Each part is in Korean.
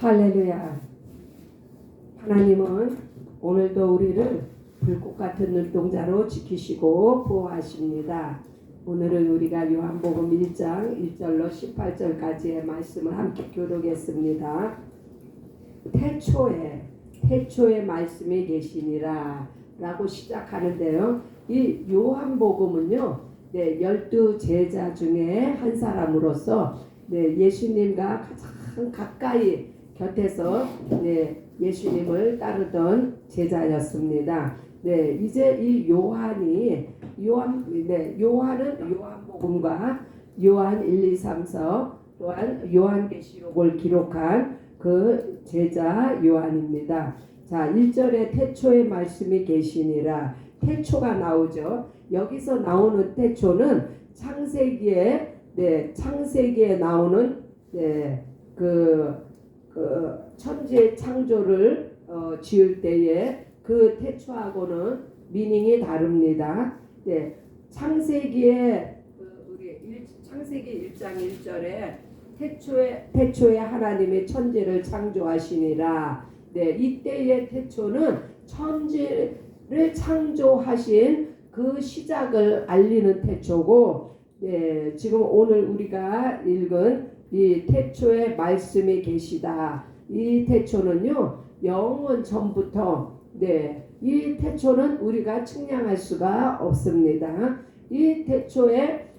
할렐루야. 하나님은 오늘도 우리를 불꽃 같은 눈동자로 지키시고 보호하십니다. 오늘은 우리가 요한복음 1장 1절로 18절까지의 말씀을 함께 교독했습니다. 태초에 말씀이 계시니라 라고 시작하는데요. 이 요한복음은요, 12 제자 중에 한 사람으로서 예수님과 가장 가까이 곁에서 예수님을 따르던 제자였습니다. 이제 이 요한은 요한복음과 요한 1, 2, 3, 4 또한 요한계시록을 기록한 그 제자 요한입니다. 자, 1절에 태초에 말씀이 계시니라. 태초가 나오죠. 여기서 나오는 태초는 창세기에 나오는 그 천지의 창조를 지을 때에 그 태초하고는 미닝이 다릅니다. 창세기 1장 1절에 태초에 하나님의 천지를 창조하시니라. 이때의 태초는 천지를 창조하신 그 시작을 알리는 태초고, 지금 오늘 우리가 읽은 이 태초에 말씀이 계시다. 이 태초는요, 영원 전부터 이 태초는 우리가 측량할 수가 없습니다. 이 태초에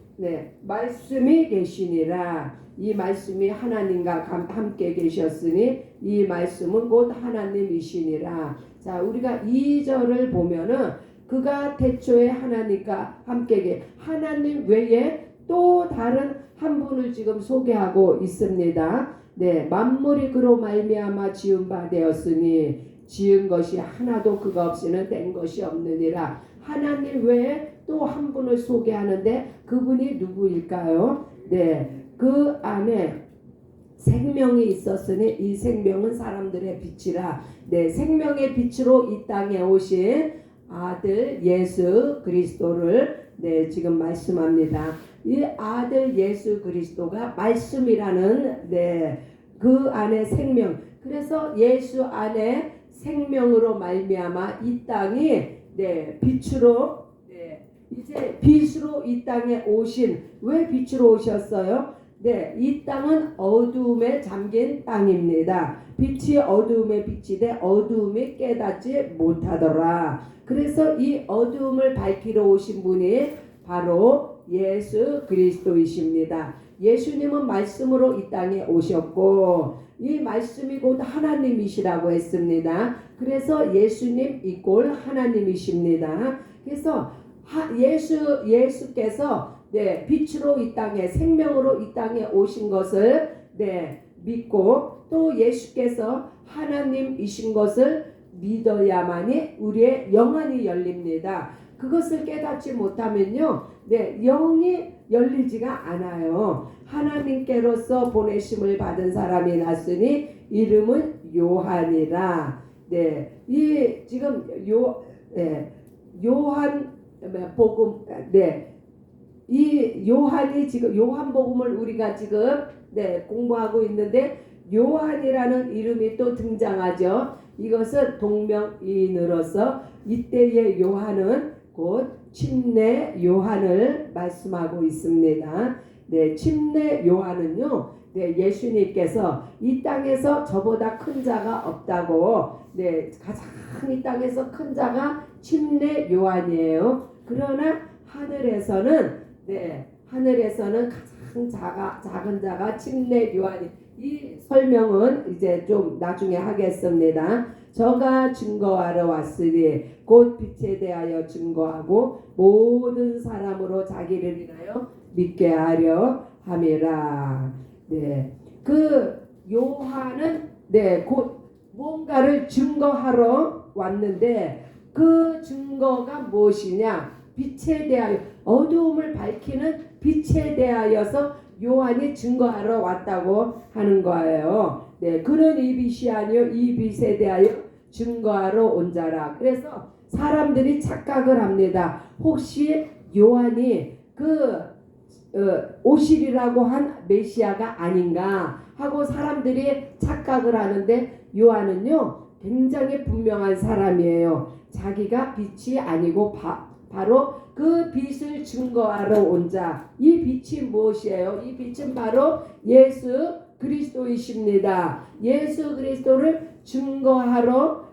말씀이 계시니라. 이 말씀이 하나님과 함께 계셨으니 이 말씀은 곧 하나님이시니라. 자, 우리가 2절을 보면은 그가 태초에 하나님과 함께 하나님 외에 또 다른 한 분을 지금 소개하고 있습니다. 만물이 그로 말미암아 지은 바 되었으니 지은 것이 하나도 그가 없이는 된 것이 없느니라. 하나님 외에 또 한 분을 소개하는데 그분이 누구일까요? 그 안에 생명이 있었으니 이 생명은 사람들의 빛이라. 생명의 빛으로 이 땅에 오신 아들 예수 그리스도를 지금 말씀합니다. 이 아들 예수 그리스도가 말씀이라는 그 안에 생명. 그래서 예수 안에 생명으로 말미암아 이 땅이 빛으로 이제 빛으로 이 땅에 오신. 왜 빛으로 오셨어요? 이 땅은 어두움에 잠긴 땅입니다. 빛이 어두움에 비치되 어두움이 깨닫지 못하더라. 그래서 이 어두움을 밝히러 오신 분이 바로 예수 그리스도이십니다. 예수님은 말씀으로 이 땅에 오셨고 이 말씀이 곧 하나님이시라고 했습니다. 그래서 예수님 이꼴 하나님이십니다. 그래서 예수께서 빛으로 이 땅에 생명으로 이 땅에 오신 것을 믿고 또 예수께서 하나님이신 것을 믿어야만이 우리의 영안이 열립니다. 그것을 깨닫지 못하면요, 영이 열리지가 않아요. 하나님께로서 보내심을 받은 사람이 났으니 이름은 요한이라. 이 지금 요한 복음, 이 요한이 지금 요한복음을 우리가 지금 공부하고 있는데 요한이라는 이름이 또 등장하죠. 이것은 동명이인으로서 이때의 요한은 곧 침례 요한을 말씀하고 있습니다. 침례 요한은요, 예수님께서 이 땅에서 저보다 큰 자가 없다고, 가장 이 땅에서 큰 자가 침례 요한이에요. 그러나 하늘에서는 가장 작은 자가 침례 요한이. 이 설명은 이제 좀 나중에 하겠습니다. 저가 증거하러 왔으니 곧 빛에 대하여 증거하고 모든 사람으로 자기를 인하여 믿게 하려 함이라. 그 요한은 곧 뭔가를 증거하러 왔는데 그 증거가 무엇이냐? 빛에 대하여, 어두움을 밝히는 빛에 대하여서 요한이 증거하러 왔다고 하는 거예요. 그는 이 빛이 아니요 이 빛에 대하여 증거하러 온 자라. 그래서 사람들이 착각을 합니다. 혹시 요한이 그 오시리라고 한 메시아가 아닌가 하고 사람들이 착각을 하는데, 요한은요 굉장히 분명한 사람이에요. 자기가 빛이 아니고 바로 그 빛을 증거하러 온 자. 이 빛이 무엇이에요? 이 빛은 바로 예수 그리스도이십니다. 예수 그리스도를 증거하러,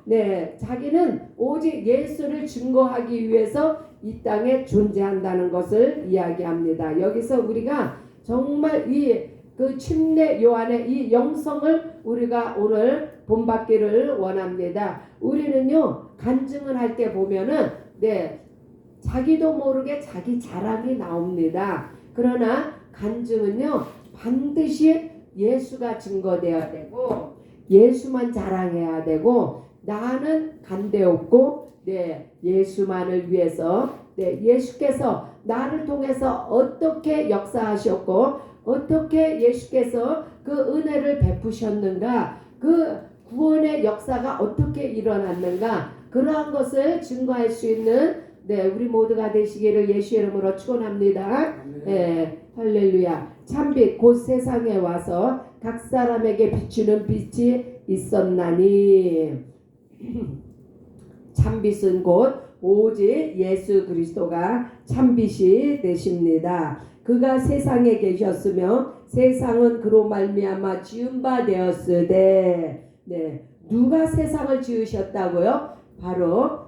자기는 오직 예수를 증거하기 위해서 이 땅에 존재한다는 것을 이야기합니다. 여기서 우리가 정말 그 침례 요한의 이 영성을 우리가 오늘 본받기를 원합니다. 우리는요 간증을 할 때 보면은 자기도 모르게 자기 자랑이 나옵니다. 그러나 간증은요 반드시 예수가 증거되어야 되고, 예수만 자랑해야 되고, 나는 간대없고 예수만을 위해서 예수께서 나를 통해서 어떻게 역사하셨고 어떻게 예수께서 그 은혜를 베푸셨는가, 그 구원의 역사가 어떻게 일어났는가, 그러한 것을 증거할 수 있는 우리 모두가 되시기를 예수의 이름으로 축원합니다. 할렐루야. 참빛 곧 세상에 와서 각 사람에게 비추는 빛이 있었나니 참빛은 곧 오직 예수 그리스도가 참빛이 되십니다. 그가 세상에 계셨으며 세상은 그로 말미암아 지은 바 되었으되, 누가 세상을 지으셨다고요? 바로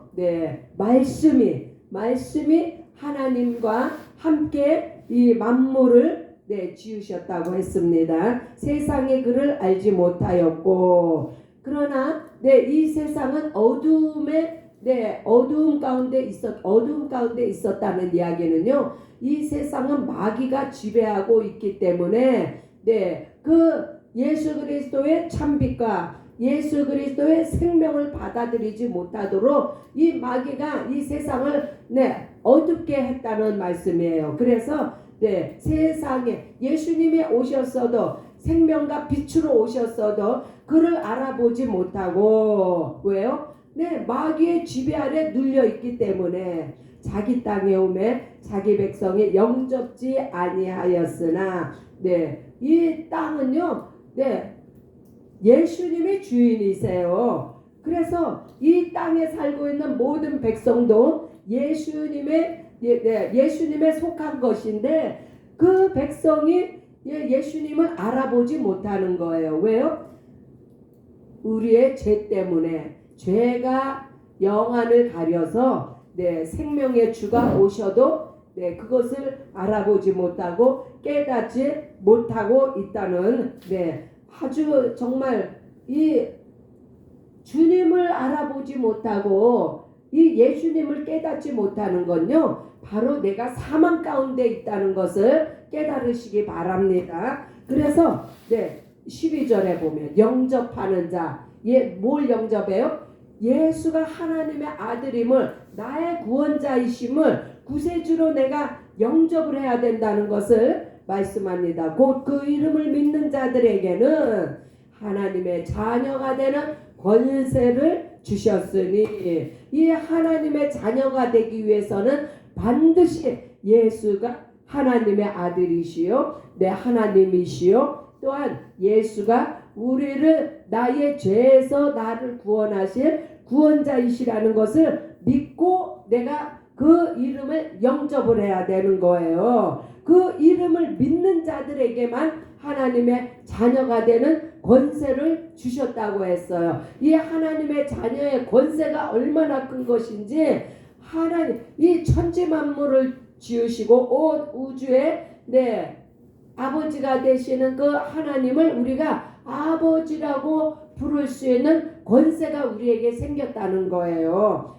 말씀이 하나님과 함께 이 만물을 지으셨다고 했습니다. 세상이 그를 알지 못하였고, 그러나 이 세상은 어두움 가운데 있었다는 이야기는요, 이 세상은 마귀가 지배하고 있기 때문에 그 예수 그리스도의 참빛과 예수 그리스도의 생명을 받아들이지 못하도록 이 마귀가 이 세상을 어둡게 했다는 말씀이에요. 그래서 세상에 예수님이 오셨어도, 생명과 빛으로 오셨어도 그를 알아보지 못하고, 왜요? 마귀의 지배 아래 눌려 있기 때문에 자기 땅에 오매 자기 백성이 영접지 아니하였으나, 이 땅은요 예수님이 주인이세요. 그래서 이 땅에 살고 있는 모든 백성도 예수님에 속한 것인데, 그 백성이 예수님을 알아보지 못하는 거예요. 왜요? 우리의 죄 때문에. 죄가 영안을 가려서 생명의 주가 오셔도 그것을 알아보지 못하고 깨닫지 못하고 있다는, 아주 정말 이 주님을 알아보지 못하고 이 예수님을 깨닫지 못하는 건요 바로 내가 사망 가운데 있다는 것을 깨달으시기 바랍니다. 그래서 12절에 보면 영접하는 자, 뭘 영접해요? 예수가 하나님의 아들임을, 나의 구원자이심을 구세주로 내가 영접을 해야 된다는 것을 말씀합니다. 곧 그 이름을 믿는 자들에게는 하나님의 자녀가 되는 권세를 주셨으니, 이 하나님의 자녀가 되기 위해서는 반드시 예수가 하나님의 아들이시요 하나님이시요, 또한 예수가 우리를 나의 죄에서 나를 구원하실 구원자이시라는 것을 믿고 내가 그 이름을 영접을 해야 되는 거예요. 그 이름을 믿는 자들에게만 하나님의 자녀가 되는 권세를 주셨다고 했어요. 이 하나님의 자녀의 권세가 얼마나 큰 것인지, 하나님 이 천지 만물을 지으시고 온 우주의 아버지가 되시는 그 하나님을 우리가 아버지라고 부를 수 있는 권세가 우리에게 생겼다는 거예요.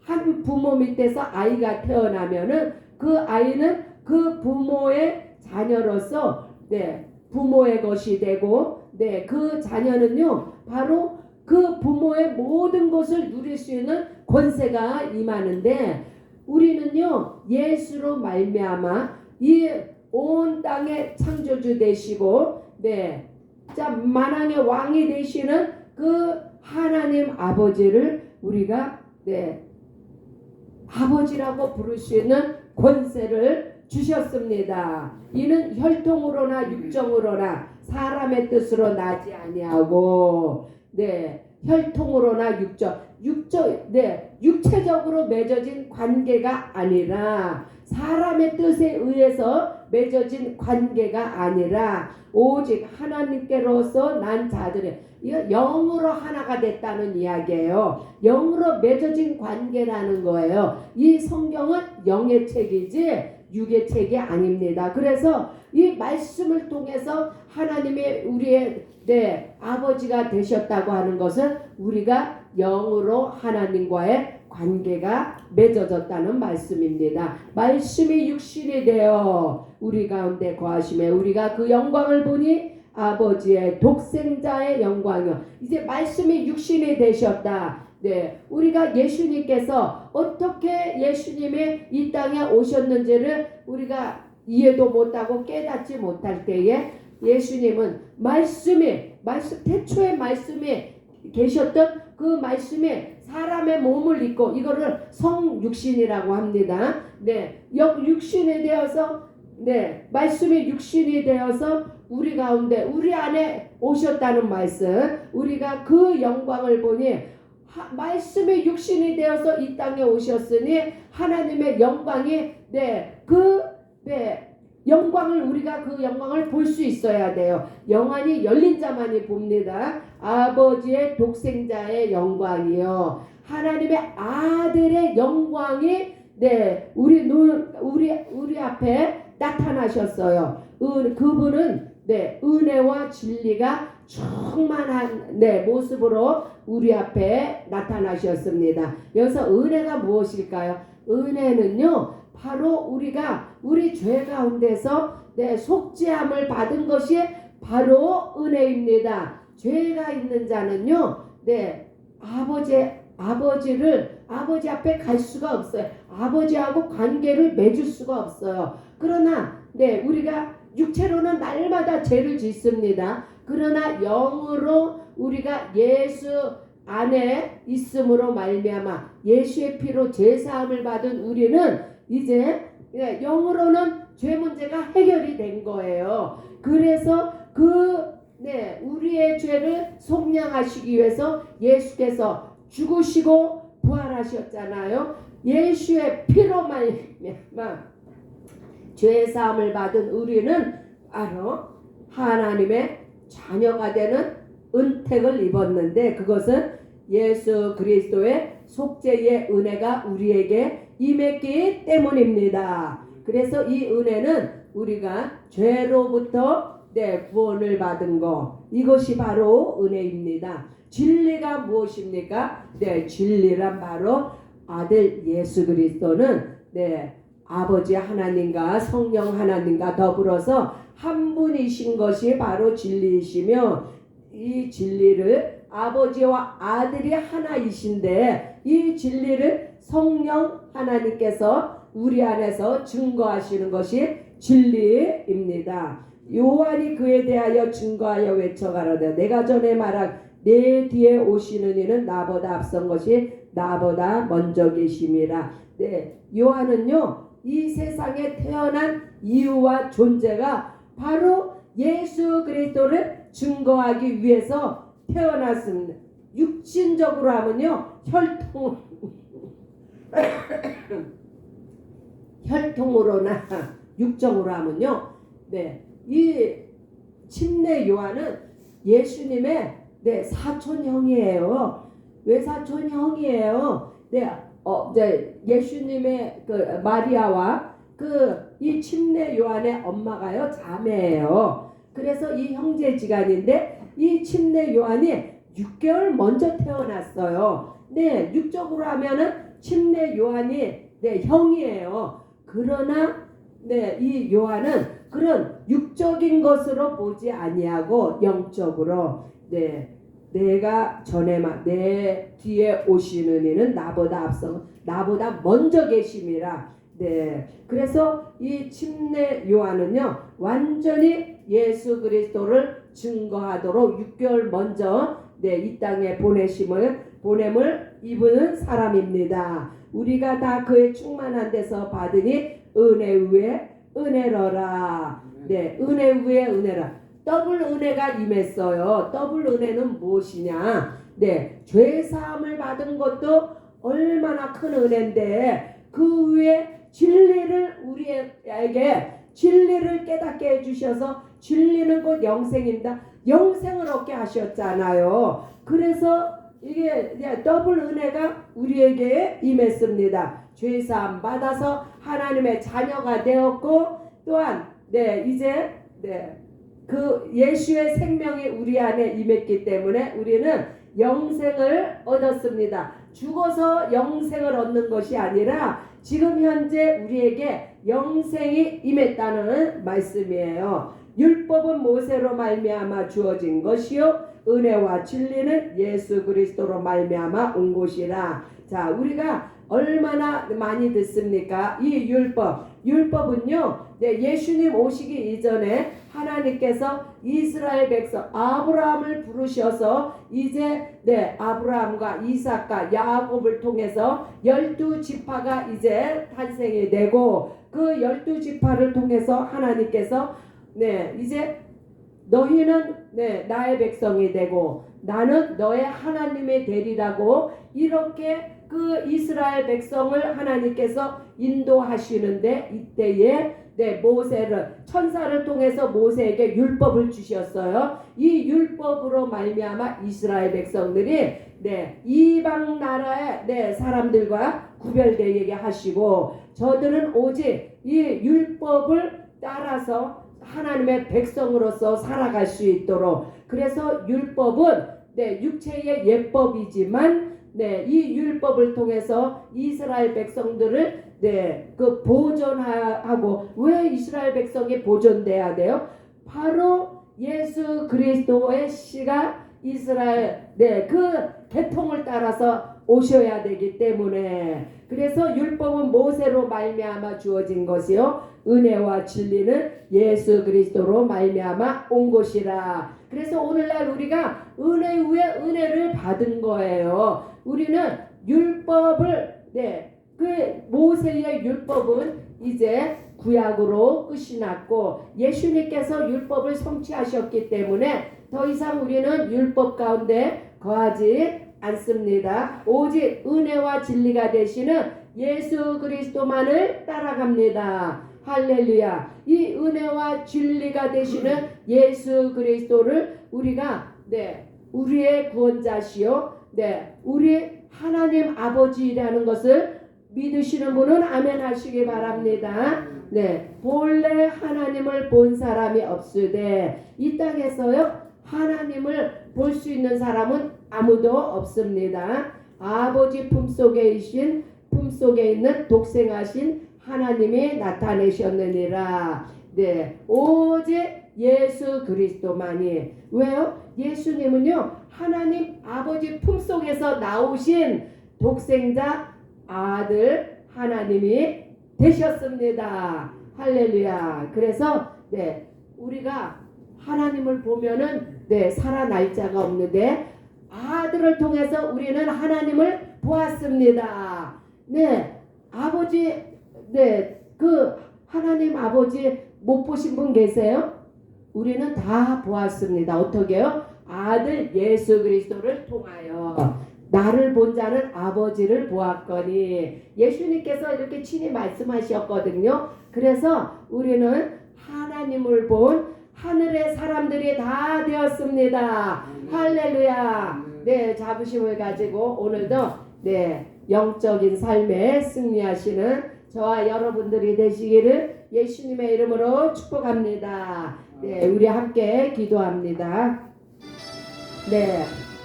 한 부모 밑에서 아이가 태어나면은 그 아이는 그 부모의 자녀로서 부모의 것이 되고, 그 자녀는요 바로 그 부모의 모든 것을 누릴 수 있는 권세가 임하는데, 우리는요 예수로 말미암아 이 온 땅의 창조주 되시고 만왕의 왕이 되시는 그 하나님 아버지를 우리가 아버지라고 부를 수 있는 권세를 주셨습니다. 이는 혈통으로나 육정으로나 사람의 뜻으로 나지 아니하고 혈통으로나 육체적으로 맺어진 관계가 아니라 사람의 뜻에 의해서 맺어진 관계가 아니라 오직 하나님께로서 난 자들의 영으로 하나가 됐다는 이야기예요. 영으로 맺어진 관계라는 거예요. 이 성경은 영의 책이지 육의 책이 아닙니다. 그래서 이 말씀을 통해서 하나님의 우리의 아버지가 되셨다고 하는 것은 우리가 영으로 하나님과의 관계가 맺어졌다는 말씀입니다. 말씀이 육신이 되어 우리 가운데 거하심에 우리가 그 영광을 보니 아버지의 독생자의 영광이요. 이제 말씀이 육신이 되셨다. 우리가 예수님께서 어떻게 예수님이 이 땅에 오셨는지를 우리가 이해도 못하고 깨닫지 못할 때에 예수님은 태초에 말씀이 계셨던 그 말씀이 사람의 몸을 입고 이거를 성육신이라고 합니다. 육신이 되어서 말씀이 육신이 되어서 우리 가운데 우리 안에 오셨다는 말씀. 우리가 그 영광을 보니 말씀이 육신이 되어서 이 땅에 오셨으니 하나님의 영광이 영광을 우리가 그 영광을 볼 수 있어야 돼요. 영안이 열린 자만이 봅니다. 아버지의 독생자의 영광이요. 하나님의 아들의 영광이 우리 앞에 나타나셨어요. 그분은 은혜와 진리가 충만한 모습으로 우리 앞에 나타나셨습니다. 여기서 은혜가 무엇일까요? 은혜는요, 바로 우리가 우리 죄 가운데서 속죄함을 받은 것이 바로 은혜입니다. 죄가 있는 자는요, 아버지 앞에 갈 수가 없어요. 아버지하고 관계를 맺을 수가 없어요. 그러나 우리가 육체로는 날마다 죄를 짓습니다. 그러나 영으로 우리가 예수 안에 있음으로 말미암아 예수의 피로 죄사함을 받은 우리는 이제 영으로는 죄 문제가 해결이 된 거예요. 그래서 우리의 죄를 속량하시기 위해서 예수께서 죽으시고 부활하셨잖아요. 예수의 피로 말미암아 죄사함을 받은 우리는 바로 하나님의 자녀가 되는 은택을 입었는데 그것은 예수 그리스도의 속죄의 은혜가 우리에게 임했기 때문입니다. 그래서 이 은혜는 우리가 죄로부터 구원을 받은 거, 이것이 바로 은혜입니다. 진리가 무엇입니까? 진리란 바로 아들 예수 그리스도는 아버지 하나님과 성령 하나님과 더불어서 한 분이신 것이 바로 진리이시며, 이 진리를 아버지와 아들이 하나이신데 이 진리를 성령 하나님께서 우리 안에서 증거하시는 것이 진리입니다. 요한이 그에 대하여 증거하여 외쳐가라되 내가 전에 말한 내 뒤에 오시는 이는 나보다 앞선 것이 나보다 먼저 계심이라. 요한은요, 이 세상에 태어난 이유와 존재가 바로 예수 그리스도를 증거하기 위해서 태어났습니다. 육신적으로 하면요, 혈통으로나 육정으로 하면요, 이 침례 요한은 예수님의 사촌형이에요. 왜 사촌형이에요? 예수님의 그 마리아와 이 침례 요한의 엄마가요, 자매예요. 그래서 이 형제지간인데 이 침례 요한이 6개월 먼저 태어났어요. 육적으로 하면은 침례 요한이 형이에요. 그러나 이 요한은 그런 육적인 것으로 보지 아니하고 영적으로 내가 전에만 내 뒤에 오시는 이는 나보다 앞서 나보다 먼저 계심이라. 그래서 이 침례 요한은요, 완전히 예수 그리스도를 증거하도록 6개월 먼저 이 땅에 보냄을 입은 사람입니다. 우리가 다 그의 충만한 데서 받으니 은혜 위에 은혜로라. 네, 은혜 위에 은혜라. 더블 은혜가 임했어요. 더블 은혜는 무엇이냐? 네, 죄 사함을 받은 것도 얼마나 큰 은혜인데 그 위에 진리를 우리에게 진리를 깨닫게 해주셔서 진리는 곧 영생입니다. 영생을 얻게 하셨잖아요. 그래서 이게 더블 은혜가 우리에게 임했습니다. 죄사함 받아서 하나님의 자녀가 되었고 또한 이제 그 예수의 생명이 우리 안에 임했기 때문에 우리는 영생을 얻었습니다. 죽어서 영생을 얻는 것이 아니라 지금 현재 우리에게 영생이 임했다는 말씀이에요. 율법은 모세로 말미암아 주어진 것이요 은혜와 진리는 예수 그리스도로 말미암아 온 것이라. 자, 우리가 얼마나 많이 듣습니까? 이 율법은요 예수님 오시기 이전에 하나님께서 이스라엘 백성 아브라함을 부르셔서 이제 아브라함과 이삭과 야곱을 통해서 12지파가 이제 탄생이 되고 그 12지파를 통해서 하나님께서 이제 너희는 나의 백성이 되고 나는 너의 하나님이 되리라고 이렇게 그 이스라엘 백성을 하나님께서 인도하시는데 이때에 모세를 천사를 통해서 모세에게 율법을 주셨어요. 이 율법으로 말미암아 이스라엘 백성들이 이방 나라의 사람들과 구별되게 하시고 저들은 오직 이 율법을 따라서 하나님의 백성으로서 살아갈 수 있도록 그래서 율법은 육체의 예법이지만 이 율법을 통해서 이스라엘 백성들을 그 보존하고 왜 이스라엘 백성이 보존돼야 돼요? 바로 예수 그리스도의 씨가 이스라엘 그 계통을 따라서 오셔야 되기 때문에 그래서 율법은 모세로 말미암아 주어진 것이요 은혜와 진리는 예수 그리스도로 말미암아 온 것이라. 그래서 오늘날 우리가 은혜 위에 은혜를 받은 거예요. 우리는 율법을 그 모세의 율법은 이제 구약으로 끝이 났고 예수님께서 율법을 성취하셨기 때문에 더 이상 우리는 율법 가운데 거하지 않습니다. 오직 은혜와 진리가 되시는 예수 그리스도만을 따라갑니다. 할렐루야. 이 은혜와 진리가 되시는 예수 그리스도를 우리가 우리의 구원자시요 우리 하나님 아버지라는 것을 믿으시는 분은 아멘 하시기 바랍니다. 본래 하나님을 본 사람이 없으되 이 땅에서요 하나님을 볼 수 있는 사람은 아무도 없습니다. 아버지 품속에 있는 독생하신 하나님이 나타내셨느니라. 오직 예수 그리스도만이. 왜요? 예수님은요 하나님 아버지 품속에서 나오신 독생자 아들 하나님이 되셨습니다. 할렐루야. 그래서 우리가 하나님을 보면은 살아날 자가 없는데 아들을 통해서 우리는 하나님을 보았습니다. 아버지 그 하나님 아버지 못 보신 분 계세요? 우리는 다 보았습니다. 어떻게요? 아들 예수 그리스도를 통하여 나를 본 자는 아버지를 보았거니. 예수님께서 이렇게 친히 말씀하셨거든요. 그래서 우리는 하나님을 본 하늘의 사람들이 다 되었습니다. 할렐루야. 자부심을 가지고 오늘도 영적인 삶에 승리하시는 저와 여러분들이 되시기를 예수님의 이름으로 축복합니다. 우리 함께 기도합니다.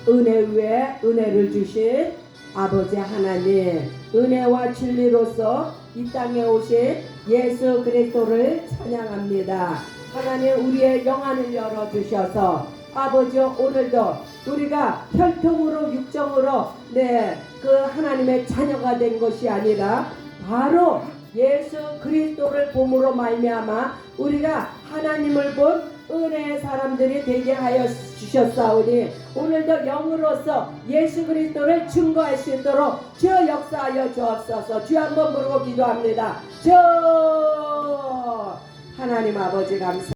은혜 위에 은혜를 주신 아버지 하나님, 은혜와 진리로서 이 땅에 오신 예수 그리스도를 찬양합니다. 하나님 우리의 영안을 열어주셔서 아버지 오늘도 우리가 혈통으로 육정으로 그 하나님의 자녀가 된 것이 아니라 바로 예수 그리스도를 봄으로 말미암아 우리가 하나님을 본 은혜의 사람들이 되게 하여 주셨사오니 오늘도 영으로서 예수 그리스도를 증거할 수 있도록 주여 역사하여 주옵소서. 주여 한번 부르고 기도합니다. 주 하나님 아버지 감사